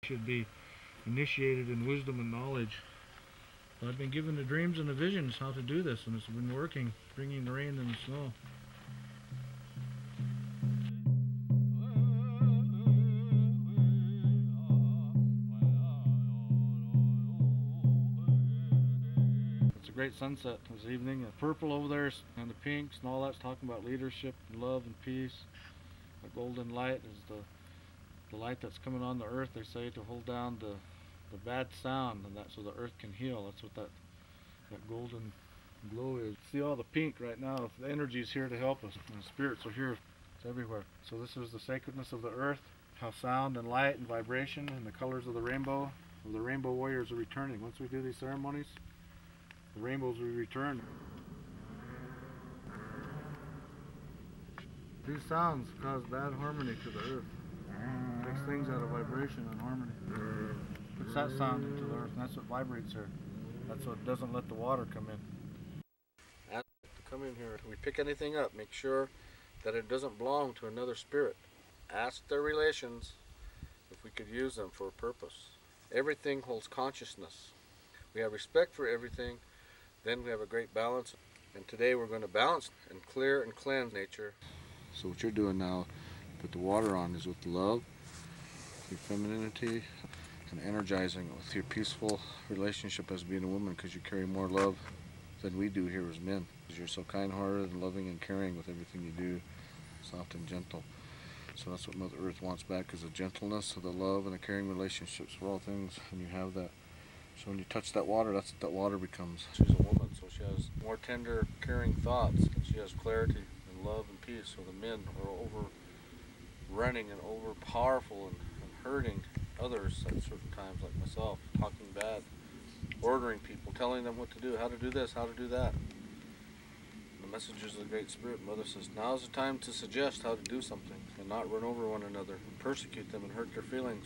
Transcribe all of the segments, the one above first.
Should be initiated in wisdom and knowledge. So I've been given the dreams and the visions how to do this, and it's been working, bringing the rain and the snow. It's a great sunset this evening. The purple over there and the pinks and all that's talking about leadership and love and peace. The golden light is the light that's coming on the earth, they say, to hold down the bad sound, and that's so the earth can heal. That's what that golden glow is. See all the pink right now, the energy is here to help us, and the spirits are here. It's everywhere. So this is the sacredness of the earth, how sound and light and vibration and the colors of the Rainbow Warriors are returning. Once we do these ceremonies, the rainbows will return. These sounds cause bad harmony to the earth. Takes things out of vibration and harmony. Puts that sound into the earth, and that's what vibrates here. That's what doesn't let the water come in. Ask to come in here. We pick anything up, make sure that it doesn't belong to another spirit. Ask their relations if we could use them for a purpose. Everything holds consciousness. We have respect for everything, then we have a great balance. And today we're going to balance and clear and cleanse nature. So what you're doing now, put the water on, is with love, your femininity, and energizing it with your peaceful relationship as being a woman, because you carry more love than we do here as men. Because you're so kind-hearted and loving and caring with everything you do, soft and gentle. So that's what Mother Earth wants back, is the gentleness of the love and the caring relationships for all things, and you have that. So when you touch that water, that's what that water becomes. She's a woman, so she has more tender, caring thoughts, and she has clarity and love and peace. So the men are overrunning and over-powerful and hurting others at certain times, like myself, talking bad, ordering people, telling them what to do, how to do this, how to do that. The messages of the Great Spirit, Mother says, now's the time to suggest how to do something and not run over one another and persecute them and hurt their feelings.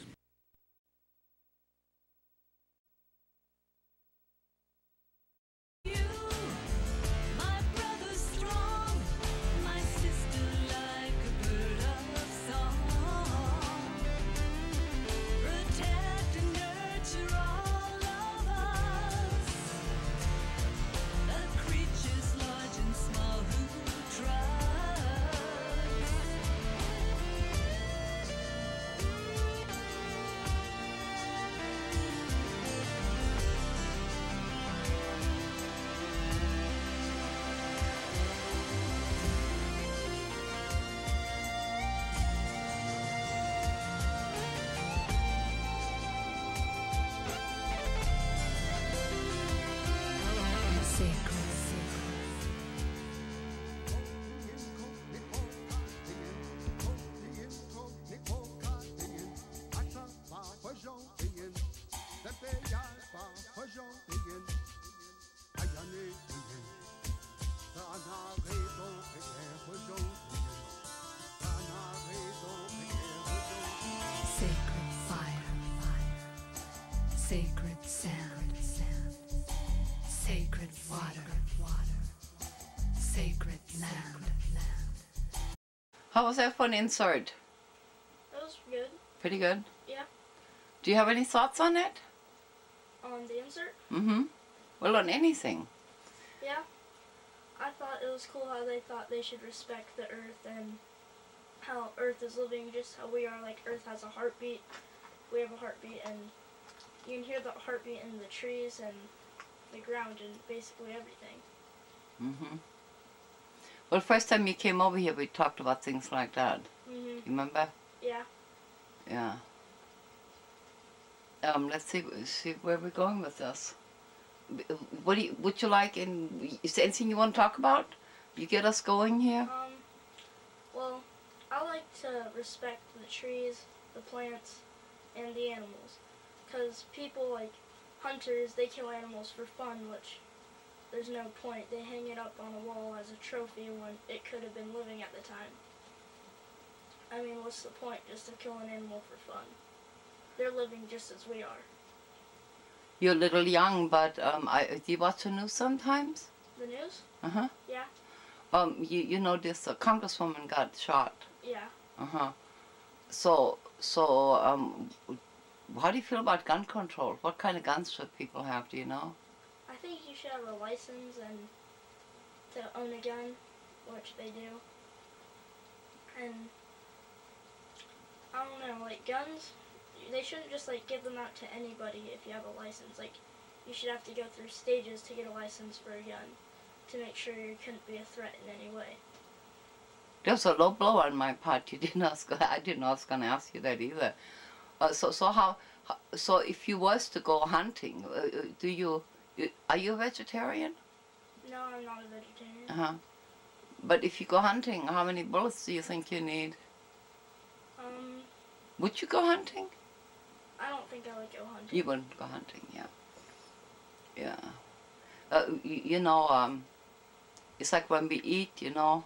Sacred fire, sacred sand, sacred water, sacred land. How was that fun insert? That was good. Pretty good? Yeah. Do you have any thoughts on it? On the insert? Mm-hmm. Well, on anything. Yeah. I thought it was cool how they thought they should respect the earth and how Earth is living just how we are. Like, Earth has a heartbeat. We have a heartbeat, and you can hear the heartbeat in the trees and the ground and basically everything. Mm-hmm. Well, first time you came over here, we talked about things like that. Mm-hmm. You remember? Yeah. Yeah. Let's see where we're going with this. What do you, would you like, is there anything you want to talk about? You get us going here? Well, I like to respect the trees, the plants, and the animals. Because people, like hunters, they kill animals for fun, which there's no point. They hang it up on a wall as a trophy when it could have been living at the time. I mean, what's the point just to kill an animal for fun? They're living just as we are. You're a little young, but do you watch the news sometimes? The news? Uh-huh. Yeah. You know this congresswoman got shot. Yeah. Uh-huh. So How do you feel about gun control? What kind of guns should people have, do you know? I think you should have a license and to own a gun, which they do. And I don't know, like guns, they shouldn't just like give them out to anybody if you have a license. Like you should have to go through stages to get a license for a gun to make sure you couldn't be a threat in any way. There's a low blow on my part. You didn't ask. I didn't was gonna ask you that either. So if you was to go hunting, are you a vegetarian? No, I'm not a vegetarian. Uh-huh. But if you go hunting, how many bullets do you think you need? Would you go hunting? I don't think I would go hunting. You wouldn't go hunting, yeah. Yeah. You know, it's like when we eat, you know.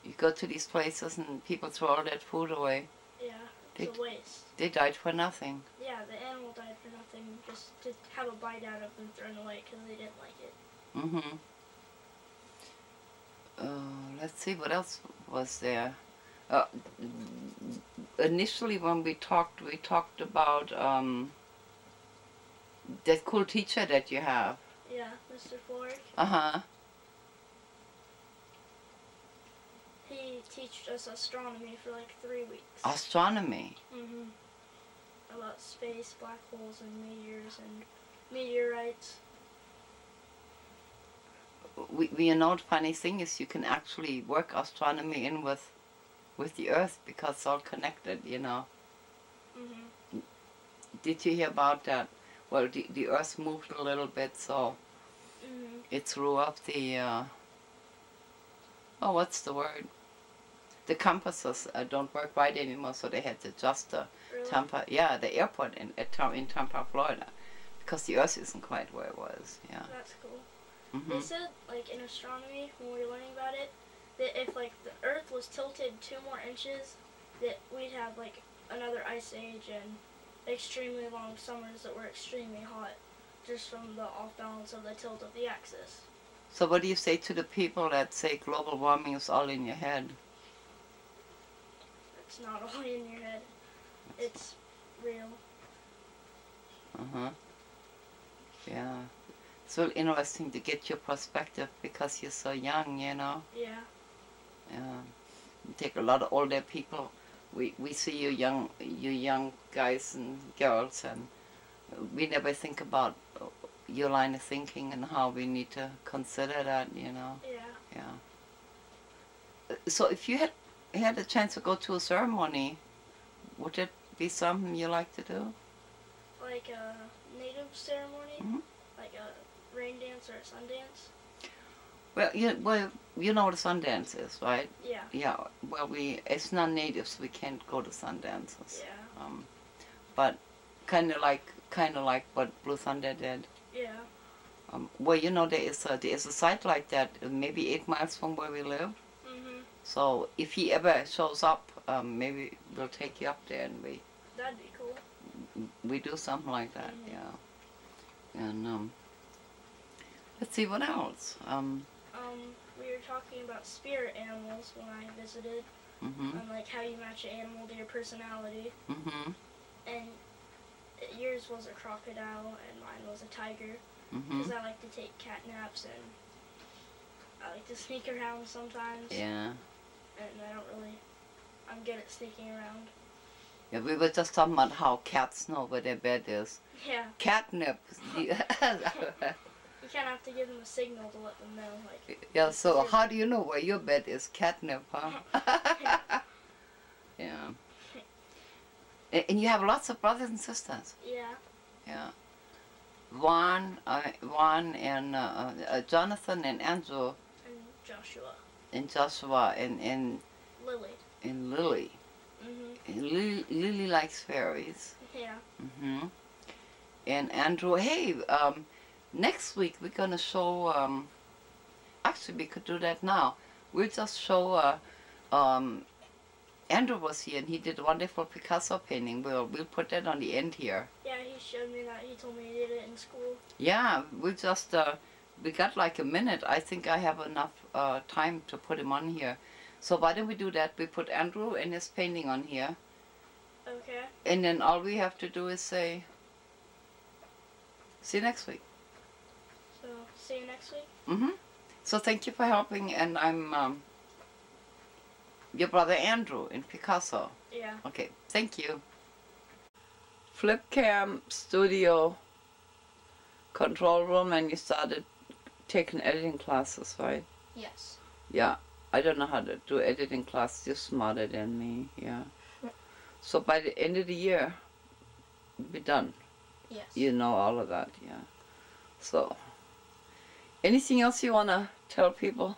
You go to these places and people throw all that food away. Yeah, it's a waste. They died for nothing. Yeah, the animal died for nothing, just to have a bite out of them thrown away because they didn't like it. Let's see, what else was there? Initially when we talked about that cool teacher that you have. Yeah, Mr. Fork. Uh-huh. He taught us astronomy for like 3 weeks. Astronomy? About space, black holes, and meteors, and meteorites. You know, the funny thing is you can actually work astronomy in with the Earth because it's all connected, you know. Did you hear about that? Well, the Earth moved a little bit, so it threw up the, oh, what's the word? The compasses don't work right anymore, so they had to adjust the Tampa, yeah, the airport in Tampa, Florida, because the Earth isn't quite where it was, yeah. That's cool. They said, like, in astronomy, when we were learning about it, that if, like, the Earth was tilted 2 more inches, that we'd have, like, another ice age and extremely long summers that were extremely hot, just from the off-balance of the tilt of the axis. So what do you say to the people that say global warming is all in your head? It's not all in your head. It's real. Yeah. It's really interesting to get your perspective because you're so young, you know. Yeah. Yeah. You take a lot of older people. We see you young guys and girls, and we never think about your line of thinking and how we need to consider that, you know. Yeah. Yeah. So if you had a chance to go to a ceremony, would it be something you like to do? Like a native ceremony? Like a rain dance or a sun dance? Well, you know what a Sundance is, right? Yeah. Yeah. Well, as non-natives, we can't go to Sundances. Yeah. But kind of like what Blue Thunder did. Yeah. Well, you know, there is a site like that, maybe 8 miles from where we live. So if he ever shows up, maybe we'll take you up there and that'd be cool. We do something like that. Yeah. And let's see what else. We were talking about spirit animals when I visited, and like how you match an animal to your personality. And yours was a crocodile, and mine was a tiger. Because I like to take cat naps, and I like to sneak around sometimes. Yeah. And I'm good at sneaking around. Yeah, we were just talking about how cats know where their bed is. Yeah. Catnip. You kind of have to give them a signal to let them know. Like. Yeah, so how do you know where your bed is? Catnip, huh? Yeah. And you have lots of brothers and sisters. Yeah. Yeah. Juan and Jonathan and Andrew. And Joshua. And Joshua and Lily. And Lily. And Lily likes fairies. Yeah. And Andrew, hey, next week we're gonna show. Actually, we could do that now. We'll just show. Andrew was here and he did a wonderful Picasso painting. We'll put that on the end here. Yeah, he showed me that. He told me he did it in school. Yeah, we just we got like a minute. I think I have enough time to put him on here. So why don't we do that? We put Andrew and his painting on here, Okay. And then all we have to do is say, see you next week. So, see you next week. So thank you for helping, and I'm your brother Andrew in Picasso. Yeah. Okay, thank you. Flipcam studio control room, and you started taking editing classes, right? Yes. Yeah, I don't know how to do editing classes. You're smarter than me, yeah. So by the end of the year, you'll be done. Yes. You know all of that, yeah. So, anything else you want to tell people?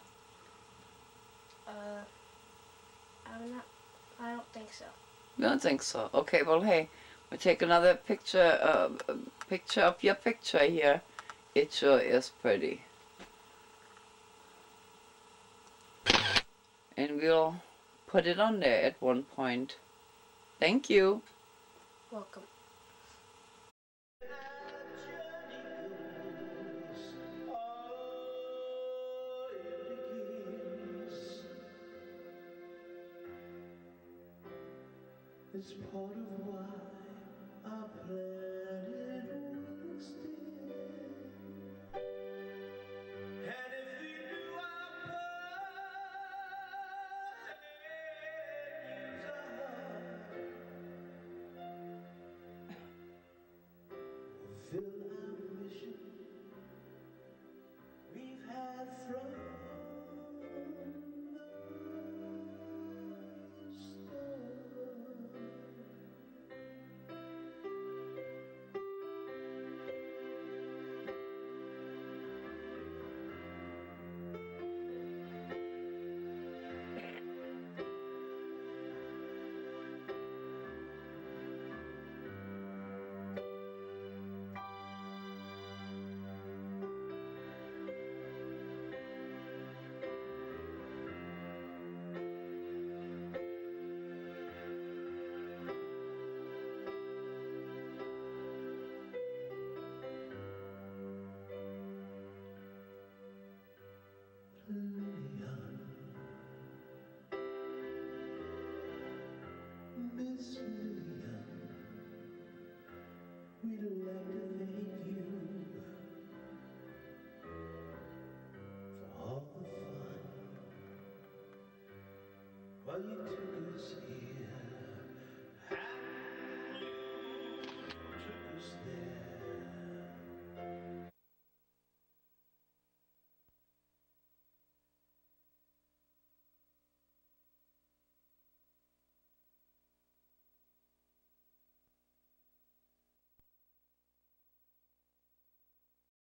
I don't think so. You don't think so? Okay, well, hey, we'll take another picture, picture of your picture here. It sure is pretty. And we'll put it on there at one point. Thank you. Welcome. It's part of why our planet will extend. And if we do our part and use our heart, we'll fulfill our mission we've had from the start. Lillian, Miss Lillian, we'd like to thank you for all the fun while you took us